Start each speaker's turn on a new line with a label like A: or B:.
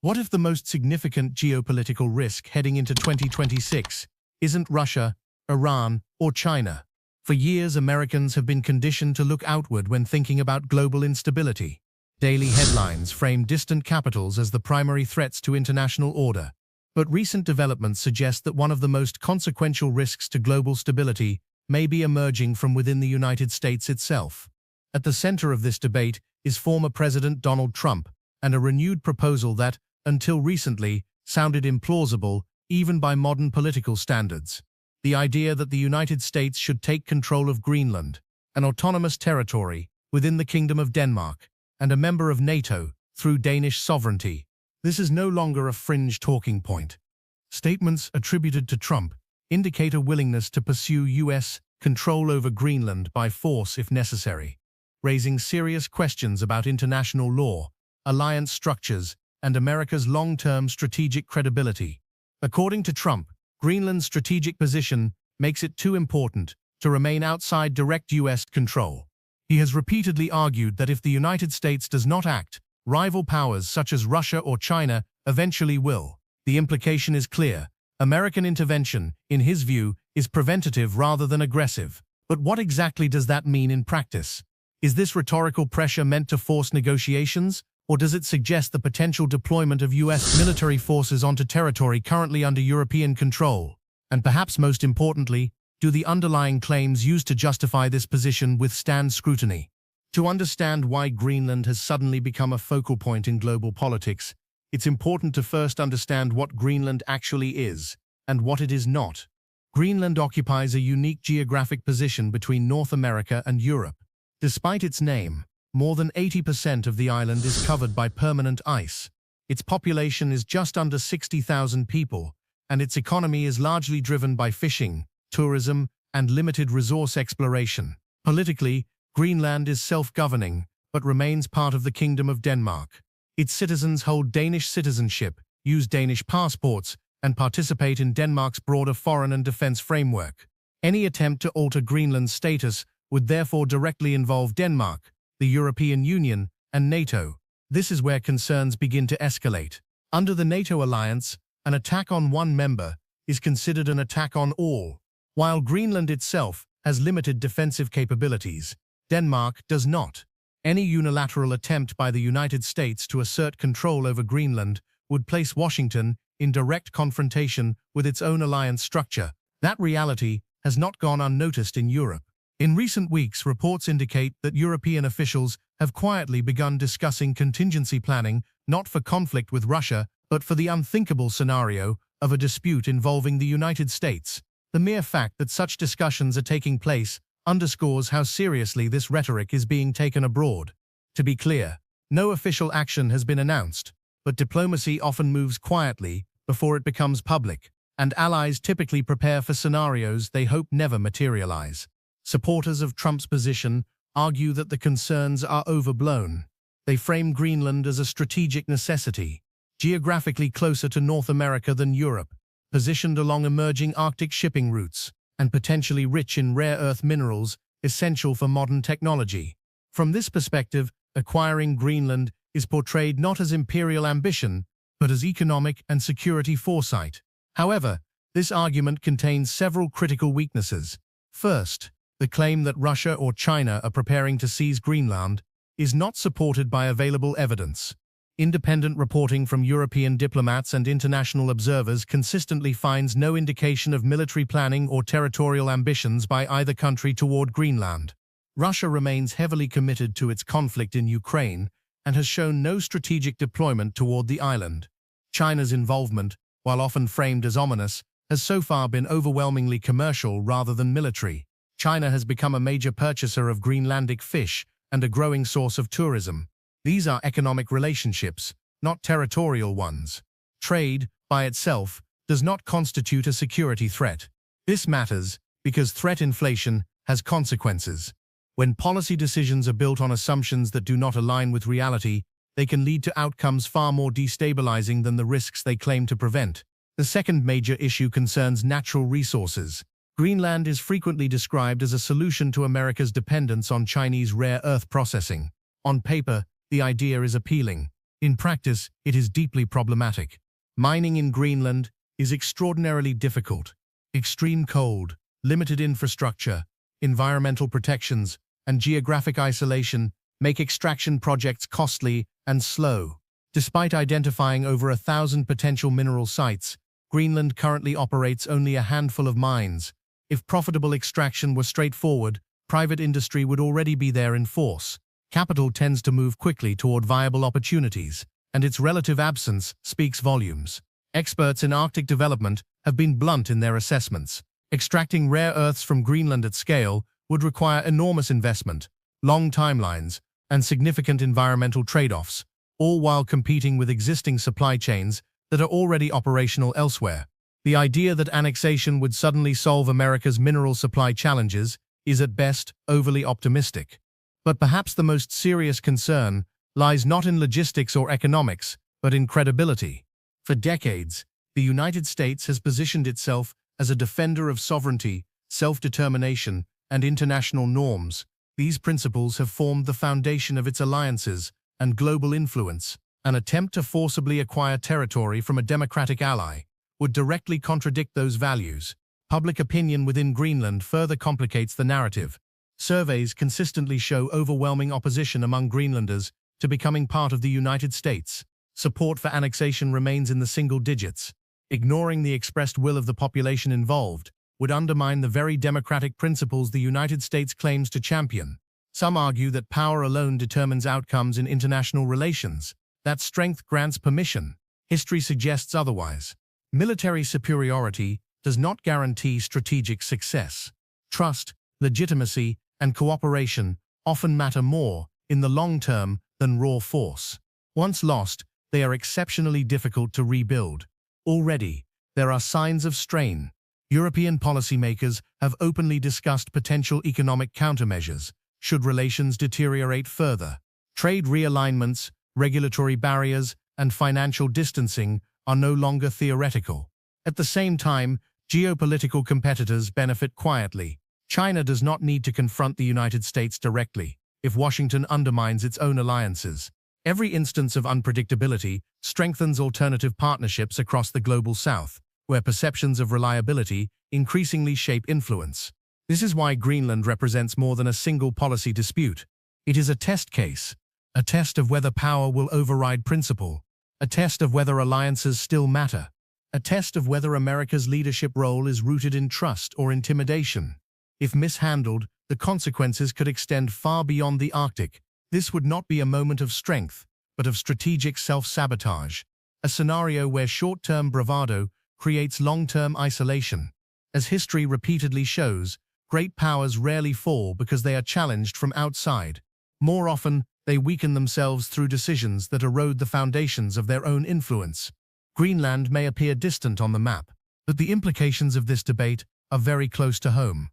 A: What if the most significant geopolitical risk heading into 2026 isn't Russia, Iran, or China? For years, Americans have been conditioned to look outward when thinking about global instability. Daily headlines frame distant capitals as the primary threats to international order. But recent developments suggest that one of the most consequential risks to global stability may be emerging from within the United States itself. At the center of this debate is former President Donald Trump and a renewed proposal that, until recently, sounded implausible even by modern political standards. The idea that the United States should take control of Greenland, an autonomous territory within the Kingdom of Denmark, and a member of NATO through Danish sovereignty. This is no longer a fringe talking point. Statements attributed to Trump indicate a willingness to pursue U.S. control over Greenland by force if necessary, raising serious questions about international law, alliance structures, and America's long-term strategic credibility. According to Trump, Greenland's strategic position makes it too important to remain outside direct U.S. control. He has repeatedly argued that if the United States does not act, rival powers such as Russia or China eventually will. The implication is clear. American intervention, in his view, is preventative rather than aggressive. But what exactly does that mean in practice? Is this rhetorical pressure meant to force negotiations, or does it suggest the potential deployment of U.S. military forces onto territory currently under European control? And perhaps most importantly, do the underlying claims used to justify this position withstand scrutiny? To understand why Greenland has suddenly become a focal point in global politics, it's important to first understand what Greenland actually is and what it is not. Greenland occupies a unique geographic position between North America and Europe. Despite its name, more than 80% of the island is covered by permanent ice. Its population is just under 60,000 people, and its economy is largely driven by fishing, tourism, and limited resource exploration. Politically, Greenland is self-governing, but remains part of the Kingdom of Denmark. Its citizens hold Danish citizenship, use Danish passports, and participate in Denmark's broader foreign and defense framework. Any attempt to alter Greenland's status would therefore directly involve Denmark, the European Union, and NATO. This is where concerns begin to escalate. Under the NATO alliance, an attack on one member is considered an attack on all. While Greenland itself has limited defensive capabilities, Denmark does not. Any unilateral attempt by the United States to assert control over Greenland would place Washington in direct confrontation with its own alliance structure. That reality has not gone unnoticed in Europe. In recent weeks, reports indicate that European officials have quietly begun discussing contingency planning not for conflict with Russia, but for the unthinkable scenario of a dispute involving the United States. The mere fact that such discussions are taking place underscores how seriously this rhetoric is being taken abroad. To be clear, no official action has been announced, but diplomacy often moves quietly before it becomes public, and allies typically prepare for scenarios they hope never materialize. Supporters of Trump's position argue that the concerns are overblown. They frame Greenland as a strategic necessity, geographically closer to North America than Europe, positioned along emerging Arctic shipping routes, and potentially rich in rare earth minerals essential for modern technology. From this perspective, acquiring Greenland is portrayed not as imperial ambition, but as economic and security foresight. However, this argument contains several critical weaknesses. First, the claim that Russia or China are preparing to seize Greenland is not supported by available evidence. Independent reporting from European diplomats and international observers consistently finds no indication of military planning or territorial ambitions by either country toward Greenland. Russia remains heavily committed to its conflict in Ukraine and has shown no strategic deployment toward the island. China's involvement, while often framed as ominous, has so far been overwhelmingly commercial rather than military. China has become a major purchaser of Greenlandic fish and a growing source of tourism. These are economic relationships, not territorial ones. Trade, by itself, does not constitute a security threat. This matters because threat inflation has consequences. When policy decisions are built on assumptions that do not align with reality, they can lead to outcomes far more destabilizing than the risks they claim to prevent. The second major issue concerns natural resources. Greenland is frequently described as a solution to America's dependence on Chinese rare earth processing. On paper, the idea is appealing. In practice, it is deeply problematic. Mining in Greenland is extraordinarily difficult. Extreme cold, limited infrastructure, environmental protections, and geographic isolation make extraction projects costly and slow. Despite identifying over 1,000 potential mineral sites, Greenland currently operates only a handful of mines. If profitable extraction were straightforward, private industry would already be there in force. Capital tends to move quickly toward viable opportunities, and its relative absence speaks volumes. Experts in Arctic development have been blunt in their assessments. Extracting rare earths from Greenland at scale would require enormous investment, long timelines, and significant environmental trade-offs, all while competing with existing supply chains that are already operational elsewhere. The idea that annexation would suddenly solve America's mineral supply challenges is at best overly optimistic. But perhaps the most serious concern lies not in logistics or economics, but in credibility. For decades, the United States has positioned itself as a defender of sovereignty, self-determination, and international norms. These principles have formed the foundation of its alliances and global influence. An attempt to forcibly acquire territory from a democratic ally would directly contradict those values. Public opinion within Greenland further complicates the narrative. Surveys consistently show overwhelming opposition among Greenlanders to becoming part of the United States. Support for annexation remains in the single digits. Ignoring the expressed will of the population involved would undermine the very democratic principles the United States claims to champion. Some argue that power alone determines outcomes in international relations, that strength grants permission. History suggests otherwise. Military superiority does not guarantee strategic success. Trust, legitimacy, and cooperation often matter more in the long term than raw force. Once lost, they are exceptionally difficult to rebuild. Already, there are signs of strain. European policymakers have openly discussed potential economic countermeasures should relations deteriorate further. Trade realignments, regulatory barriers, and financial distancing are no longer theoretical. At the same time, geopolitical competitors benefit quietly. China does not need to confront the United States directly if Washington undermines its own alliances. Every instance of unpredictability strengthens alternative partnerships across the global South, where perceptions of reliability increasingly shape influence. This is why Greenland represents more than a single policy dispute. It is a test case, a test of whether power will override principle, a test of whether alliances still matter, a test of whether America's leadership role is rooted in trust or intimidation. If mishandled, the consequences could extend far beyond the Arctic. This would not be a moment of strength, but of strategic self-sabotage, a scenario where short-term bravado creates long-term isolation. As history repeatedly shows, great powers rarely fall because they are challenged from outside. More often, they weaken themselves through decisions that erode the foundations of their own influence. Greenland may appear distant on the map, but the implications of this debate are very close to home.